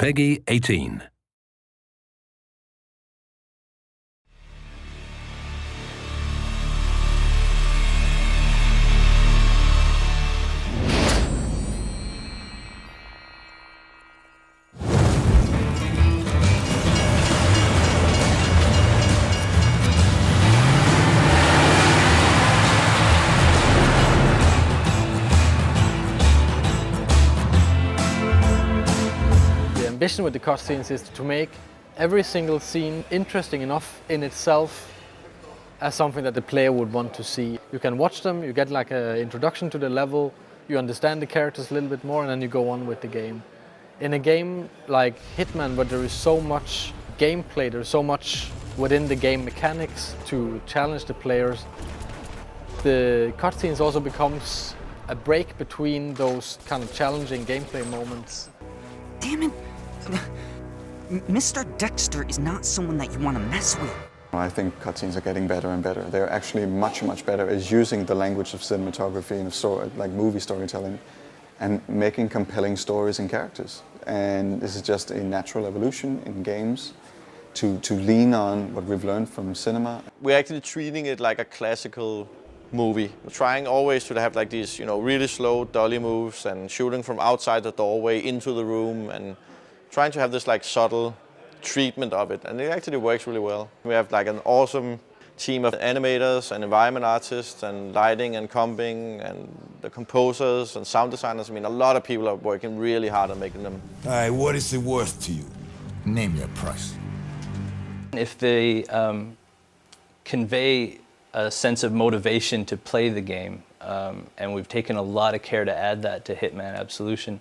Peggy 18. The ambition with the cutscenes is to make every single scene interesting enough in itself as something that the player would want to see. You can watch them, you get like an introduction to the level, you understand the characters a little bit more, and then you go on with the game. In a game like Hitman, where there is so much gameplay, there's so much within the game mechanics to challenge the players, the cutscenes also becomes a break between those kind of challenging gameplay moments. Damn it! Mr. Dexter is not someone that you want to mess with. I think cutscenes are getting better and better. They're actually much, much better at using the language of cinematography and of like movie storytelling and making compelling stories and characters. And this is just a natural evolution in games to lean on what we've learned from cinema. We're actually treating it like a classical movie. We're trying always to have like these, really slow dolly moves and shooting from outside the doorway into the room and trying to have this like subtle treatment of it, and it actually works really well. We have like an awesome team of animators and environment artists and lighting and comping and the composers and sound designers. I mean, a lot of people are working really hard on making them. All right, what is it worth to you? Name your price. If they convey a sense of motivation to play the game, and we've taken a lot of care to add that to Hitman Absolution.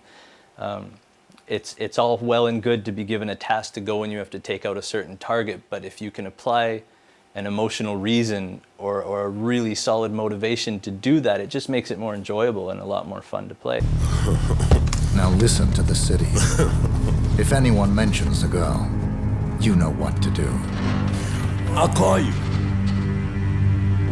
It's all well and good to be given a task to go and you have to take out a certain target, but if you can apply an emotional reason or a really solid motivation to do that, it just makes it more enjoyable and a lot more fun to play. Now listen to the city. If anyone mentions the girl, you know what to do. I'll call you.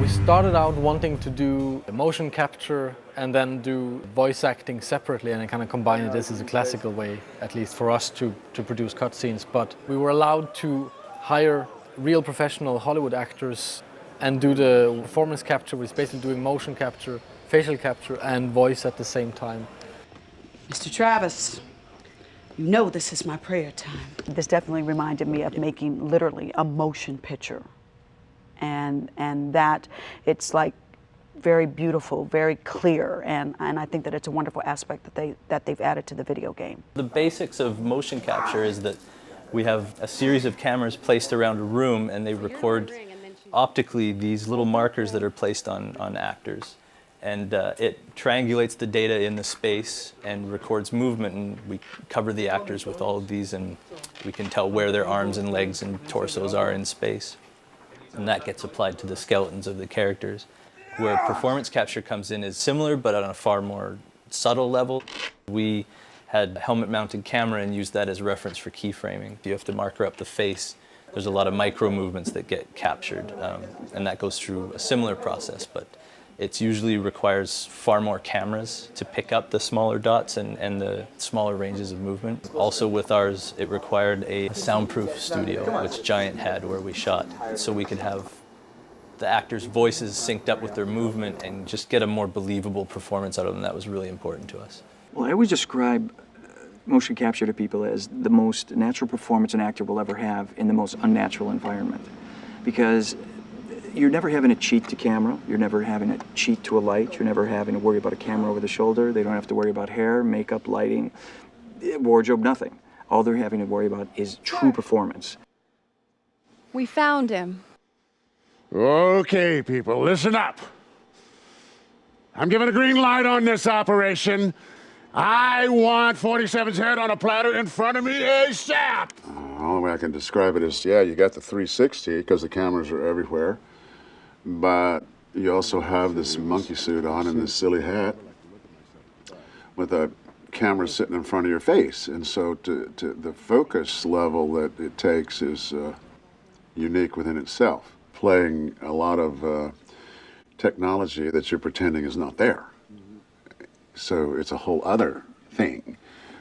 We started out wanting to do motion capture and then do voice acting separately and kind of combine it. This is a classical way, at least for us, to produce cutscenes. But we were allowed to hire real professional Hollywood actors and do the performance capture, which is basically doing motion capture, facial capture, and voice at the same time. Mr. Travis, you know this is my prayer time. This definitely reminded me of making literally a motion picture. And that it's like very beautiful, very clear, and I think that it's a wonderful aspect that they've added to the video game. The basics of motion capture is that we have a series of cameras placed around a room and they record optically these little markers that are placed on actors. And it triangulates the data in the space and records movement, and we cover the actors with all of these and we can tell where their arms and legs and torsos are in space. And that gets applied to the skeletons of the characters. Where performance capture comes in is similar, but on a far more subtle level. We had a helmet-mounted camera and used that as reference for keyframing. If you have to marker up the face, there's a lot of micro movements that get captured, and that goes through a similar process, but it usually requires far more cameras to pick up the smaller dots and the smaller ranges of movement. Also with ours, it required a soundproof studio, which Giant had where we shot, so we could have the actors' voices synced up with their movement and just get a more believable performance out of them. That was really important to us. Well, I always describe motion capture to people as the most natural performance an actor will ever have in the most unnatural environment. Because you're never having to cheat to camera, you're never having to cheat to a light, you're never having to worry about a camera over the shoulder, they don't have to worry about hair, makeup, lighting, wardrobe, nothing. All they're having to worry about is true performance. We found him. Okay, people, listen up. I'm giving a green light on this operation. I want 47's head on a platter in front of me ASAP! The only way I can describe it is, yeah, you got the 360 because the cameras are everywhere, but you also have this monkey suit on and this silly hat with a camera sitting in front of your face. And so the focus level that it takes is unique within itself, playing a lot of technology that you're pretending is not there. So it's a whole other thing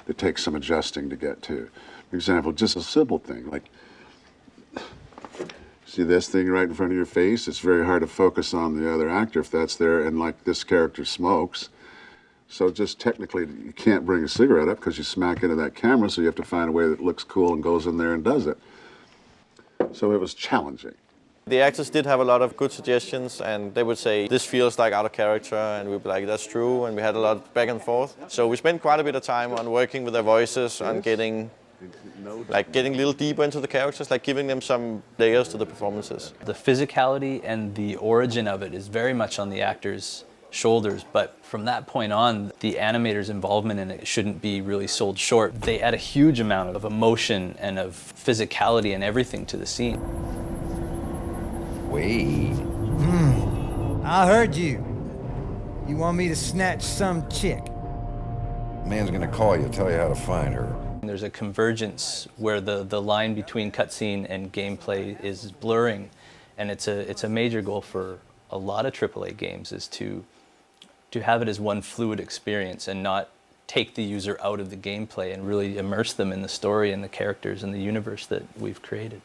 that takes some adjusting to get to. For example, just a simple thing like, see this thing right in front of your face? It's very hard to focus on the other actor if that's there, and like this character smokes. So just technically, you can't bring a cigarette up because you smack into that camera, so you have to find a way that looks cool and goes in there and does it. So it was challenging. The actors did have a lot of good suggestions, and they would say, this feels like out of character, and we'd be like, that's true, and we had a lot of back and forth. So we spent quite a bit of time on working with their voices, on getting a little deeper into the characters, like giving them some layers to the performances. The physicality and the origin of it is very much on the actors' shoulders, but from that point on, the animators' involvement in it shouldn't be really sold short. They add a huge amount of emotion and of physicality and everything to the scene. Wait. I heard you. You want me to snatch some chick? Man's gonna call you, tell you how to find her. There's a convergence where the line between cutscene and gameplay is blurring, and it's a major goal for a lot of AAA games is to have it as one fluid experience and not take the user out of the gameplay and really immerse them in the story and the characters and the universe that we've created.